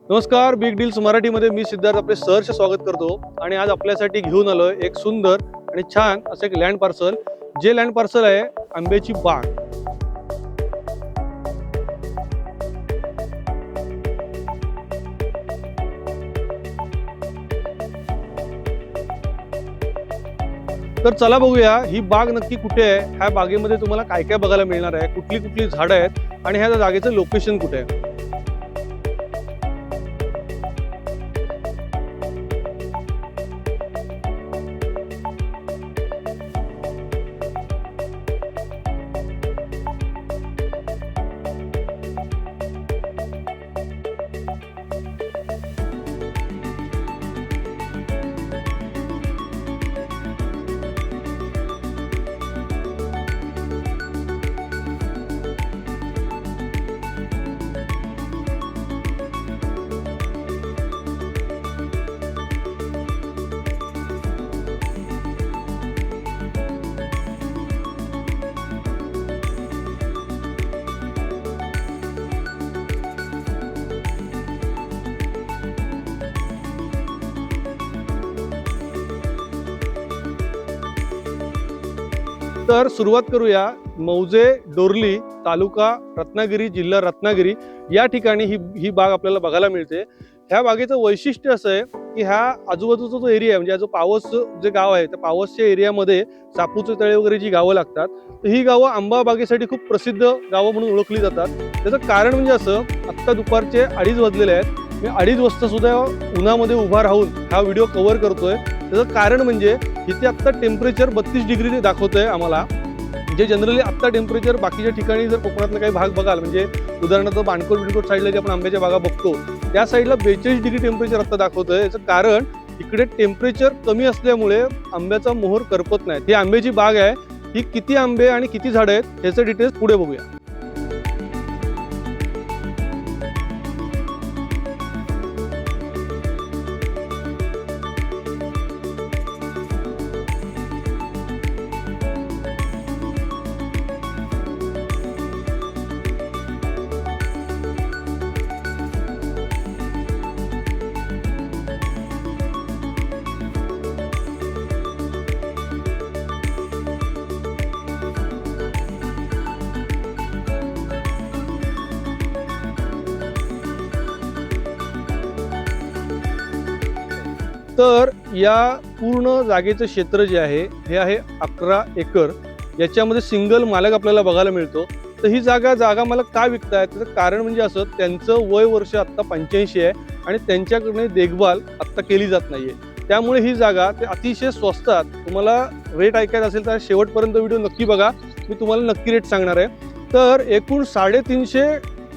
नमस्कार, big deals मराठीमध्ये मी सिद्धार्थ आपले सहर्ष स्वागत करतो. आणि आज आपल्यासाठी घेऊन आलोय एक सुंदर आणि छान असं एक लँड पार्सल. जे लँड पार्सल आहे आंब्याची बाग. तर चला बघूया ही बाग नक्की कुठे आहे, ह्या बागेमध्ये तुम्हाला काय काय बघायला मिळणार आहे, कुठली कुठली झाडं आहेत आणि ह्या जागेचं लोकेशन कुठे आहे. तर सुरुवात करूया. मौजे डोरली, तालुका रत्नागिरी, जिल्हा रत्नागिरी या ठिकाणी ही बाग आपल्याला बघायला मिळते. ह्या बागेचं वैशिष्ट्य असं आहे की ह्या आजूबाजूचा जो एरिया आहे, म्हणजे जो पावस जे गाव आहे त्या पावसच्या एरियामध्ये सापूचे तळे वगैरे जी गावं लागतात, तर ही गावं आंबा बागेसाठी खूप प्रसिद्ध गावं म्हणून ओळखली जातात. त्याचं कारण म्हणजे असं, आत्ता दुपारचे 2:30 वाजलेले आहेत. मी 2:30 वाजता सुद्धा उन्हामध्ये उभा राहून हा व्हिडिओ कव्हर करतोय. त्याचं कारण म्हणजे इथे आत्ता टेम्परेचर 32 डिग्री दाखवतंय आम्हाला. जे जनरली आत्ता टेम्परेचर बाकीच्या ठिकाणी जर कोकणातला काही भाग बघाल, म्हणजे उदाहरणार्थ बाणकोट साईडला जे आपण आंब्याच्या बागा बघतो त्या साईडला 42 डिग्री टेम्परेचर आत्ता दाखवतंय. याचं कारण इकडे टेम्परेचर कमी असल्यामुळे आंब्याचा मोहर करपत नाही. ही आंब्याची बाग आहे. ही किती आंबे आणि किती झाडं आहेत ह्याचे डिटेल्स पुढे बघूया. तर या पूर्ण जागेचं क्षेत्र जे आहे हे आहे 11 एकर. याच्यामध्ये सिंगल मालक आपल्याला बघायला मिळतो. तर ही जागा मालक का विकतायत, त्याचं कारण म्हणजे असं, त्यांचं वय वर्ष आत्ता 85 आहे आणि त्यांच्याकडे देखभाल आत्ता केली जात नाहीये. त्यामुळे ही जागा ते अतिशय स्वस्तात, तुम्हाला रेट ऐकायचं असेल तर शेवटपर्यंत व्हिडिओ नक्की बघा, मी तुम्हाला नक्की रेट सांगणार आहे. तर एकूण 350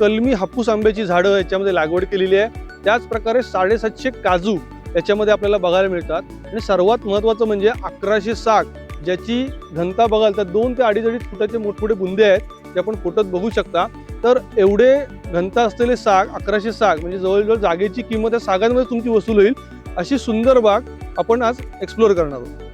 कलमी हापूस आंब्याची झाडं याच्यामध्ये लागवड केलेली आहे. त्याचप्रकारे 750 काजू याच्यामध्ये आपल्याला बघायला मिळतात. आणि सर्वात महत्त्वाचं म्हणजे 1100 साग, ज्याची घनता बघाल तर 2 ते 2.5 फुटाचे मोठमोठे बुंदे आहेत, जे आपण फोटोत बघू शकता. तर एवढे घनता असलेले साग, 1100 साग, म्हणजे जवळजवळ जागेची किंमत या सागांमध्ये तुमची वसूल होईल अशी सुंदर बाग आपण आज एक्सप्लोअर करणार आहोत.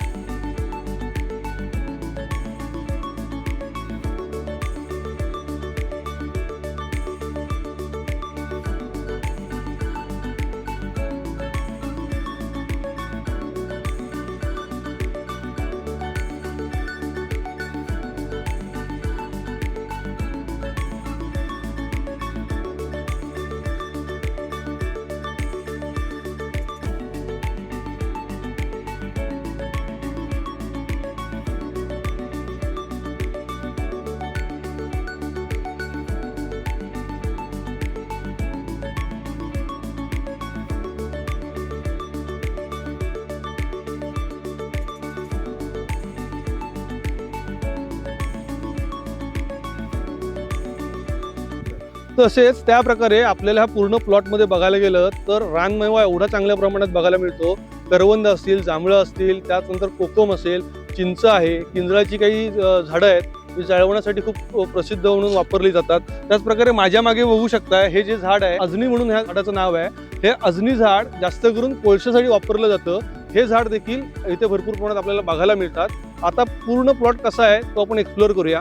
तसेच त्या प्रकारे आपल्याला ह्या पूर्ण प्लॉटमध्ये बघायला गेलं तर रानमेवा एवढा चांगल्या प्रमाणात बघायला मिळतो. करवंद असतील, जांभळं असतील, त्यानंतर कोकम असेल, चिंच आहे, किंजळाची काही झाडं आहेत जी जाळवण्यासाठी खूप प्रसिद्ध म्हणून वापरली जातात. त्याचप्रकारे माझ्या मागे बघू शकता हे जे झाड आहे अजनी म्हणून ह्या झाडाचं नाव आहे. हे अजनी झाड जास्त करून कोळशासाठी वापरलं जातं. हे झाड देखील इथे भरपूर प्रमाणात आपल्याला बघायला मिळतात. आता पूर्ण प्लॉट कसा आहे तो आपण एक्सप्लोअर करूया.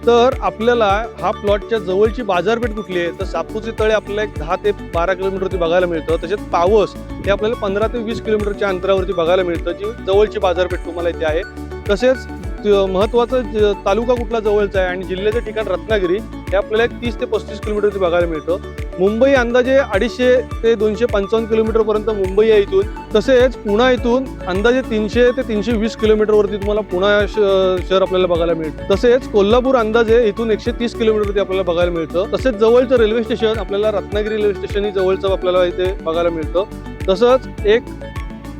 तर आपल्याला हा प्लॉटच्या जवळची बाजारपेठ कुठली आहे, तर सापूचे तळे आपल्याला एक 10 ते 12 किलोमीटरवरती बघायला मिळतं. तसेच पावस हे आपल्याला 15 ते 20 किलोमीटरच्या अंतरावरती बघायला मिळतं, जी जवळची बाजारपेठ तुम्हाला इथे आहे. तसेच महत्त्वाचं तालुका कुठला जवळचा आहे आणि जिल्ह्याचं ठिकाण रत्नागिरी हे आपल्याला एक 30 ते 35 किलोमीटरवरती बघायला मिळतं. मुंबई अंदाजे 250 ते 255 किलोमीटरपर्यंत मुंबई आहे इथून. तसेच पुणा इथून अंदाजे 300 ते 320 किलोमीटरवरती तुम्हाला पुणा शहर आपल्याला बघायला मिळतं. तसेच कोल्हापूर अंदाजे इथून 130 किलोमीटरवरती आपल्याला बघायला मिळतं. तसेच जवळचं रेल्वे स्टेशन आपल्याला रत्नागिरी रेल्वे स्टेशन ही जवळचं आपल्याला इथे बघायला मिळतं. तसंच एक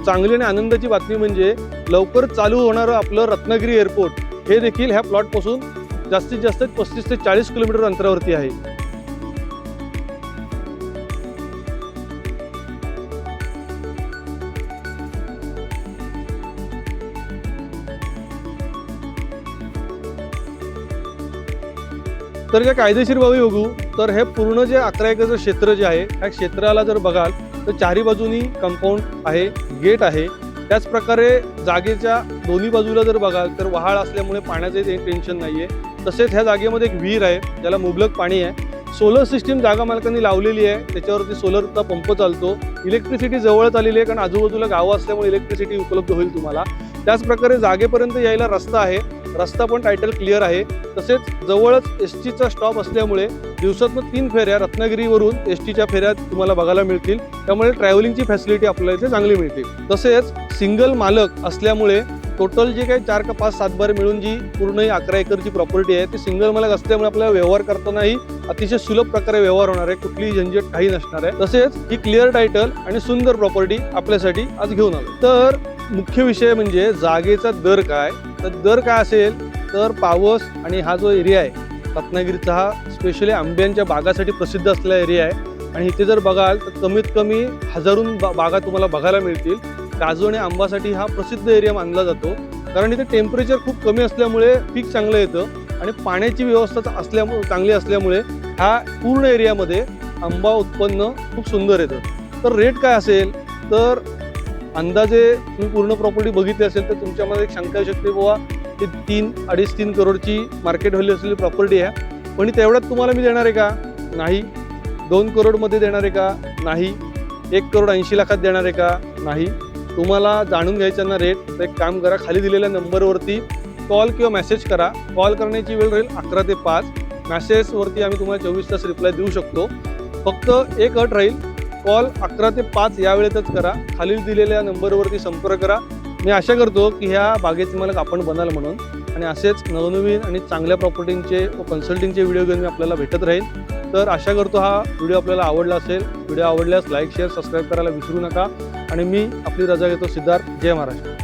चांगली आणि आनंदाची बातमी म्हणजे लवकर चालू होणारं आपलं रत्नागिरी एअरपोर्ट हे देखील ह्या प्लॉटपासून जास्तीत जास्त 35 ते 40 किलोमीटर अंतरावरती आहे. तर ज्या कायदेशीर बाबी बघू तर हे पूर्ण जे 11 एकरचं क्षेत्र जे आहे ह्या क्षेत्राला जर बघाल तर चारी बाजूनी कंपाऊंड आहे, गेट आहे. त्याच प्रकारे जागेच्या दोन्ही बाजूला जर बघाल तर वहाळ असल्यामुळे पाण्याचे टेन्शन नाही आहे. तसेच ह्या जागेमध्ये एक विहीर आहे ज्याला मुबलक पाणी आहे. सोलर सिस्टीम जागा मालकांनी लावलेली आहे, त्याच्यावरती सोलरचा पंप चालतो. इलेक्ट्रिसिटी जवळच आलेली आहे कारण आजूबाजूला गावं असल्यामुळे इलेक्ट्रिसिटी उपलब्ध होईल तुम्हाला. त्याच प्रकारे जागेपर्यंत यायला रस्ता आहे, रस्ता पण टायटल क्लिअर आहे. तसेच जवळच एसटीचा स्टॉप असल्यामुळे दिवसातून 3 फेऱ्या रत्नागिरीवरून एसटीच्या फेऱ्या तुम्हाला बघायला मिळतील. त्यामुळे ट्रॅव्हलिंगची फॅसिलिटी आपल्याला इथे चांगली मिळते. तसेच सिंगल मालक असल्यामुळे टोटल जे काही 4 का 5 सातबारे मिळून जी पूर्ण ही 11 एकरची प्रॉपर्टी आहे ती सिंगल मालक असल्यामुळे आपल्याला व्यवहार करतानाही अतिशय सुलभ प्रकारे व्यवहार होणार आहे, कुठलीही झंझट काही नसणार आहे. तसेच ही क्लिअर टायटल आणि सुंदर प्रॉपर्टी आपल्यासाठी आज घेऊन आलो. तर मुख्य विषय म्हणजे जागेचा दर काय. तर दर काय असेल तर पावस आणि हा जो एरिया आहे रत्नागिरीचा हा स्पेशली आंब्यांच्या बागासाठी प्रसिद्ध असलेला एरिया आहे आणि इथे जर बघाल तर कमीत कमी हजारून बागा तुम्हाला बघायला मिळतील. काजू आणि आंबासाठी हा प्रसिद्ध एरिया मानला जातो कारण इथे टेम्परेचर खूप कमी असल्यामुळे पीक चांगलं येतं आणि पाण्याची व्यवस्था चांगली असल्यामुळे ह्या पूर्ण एरियामध्ये आंबा उत्पन्न खूप सुंदर येतं. तर रेट काय असेल तर अंदाजे तुम्ही पूर्ण प्रॉपर्टी बघितली असेल तर तुमच्यामध्ये एक शंका येऊ शकते बाबा ही 3-3.5 करोडची मार्केट व्हॅल्यू असलेली प्रॉपर्टी आहे, पण तेवढ्यात तुम्हाला मी देणार आहे का? नाही. 2 करोडमध्ये देणार आहे का? नाही. 1 करोड 80 लाखात देणार आहे का? नाही. तुम्हाला जाणून घ्यायचा ना रेट तर एक काम करा, खाली दिलेल्या नंबरवरती कॉल किंवा मेसेज करा. कॉल करण्याची वेळ राहील 11 ते 5. मेसेजवरती आम्ही तुम्हाला 24 तास रिप्लाय देऊ शकतो. फक्त एक अट राहील, कॉल 11 ते 5 या वेळेतच करा. खालील दिलेल्या नंबरवरती संपर्क करा. मी आशा करतो की ह्या बागेचे मालक आपण बनाल म्हणून आणि असेच नवनवीन आणि चांगल्या प्रॉपर्टींचे व कन्सल्टिंगचे व्हिडिओ घेऊन मी आपल्याला भेटत राहील. तर आशा करतो हा व्हिडिओ आपल्याला आवडला असेल. व्हिडिओ आवडल्यास लाईक शेअर सबस्क्राईब करायला विसरू नका आणि मी आपली रजा घेतो. सिद्धार्थ. जय महाराष्ट्र.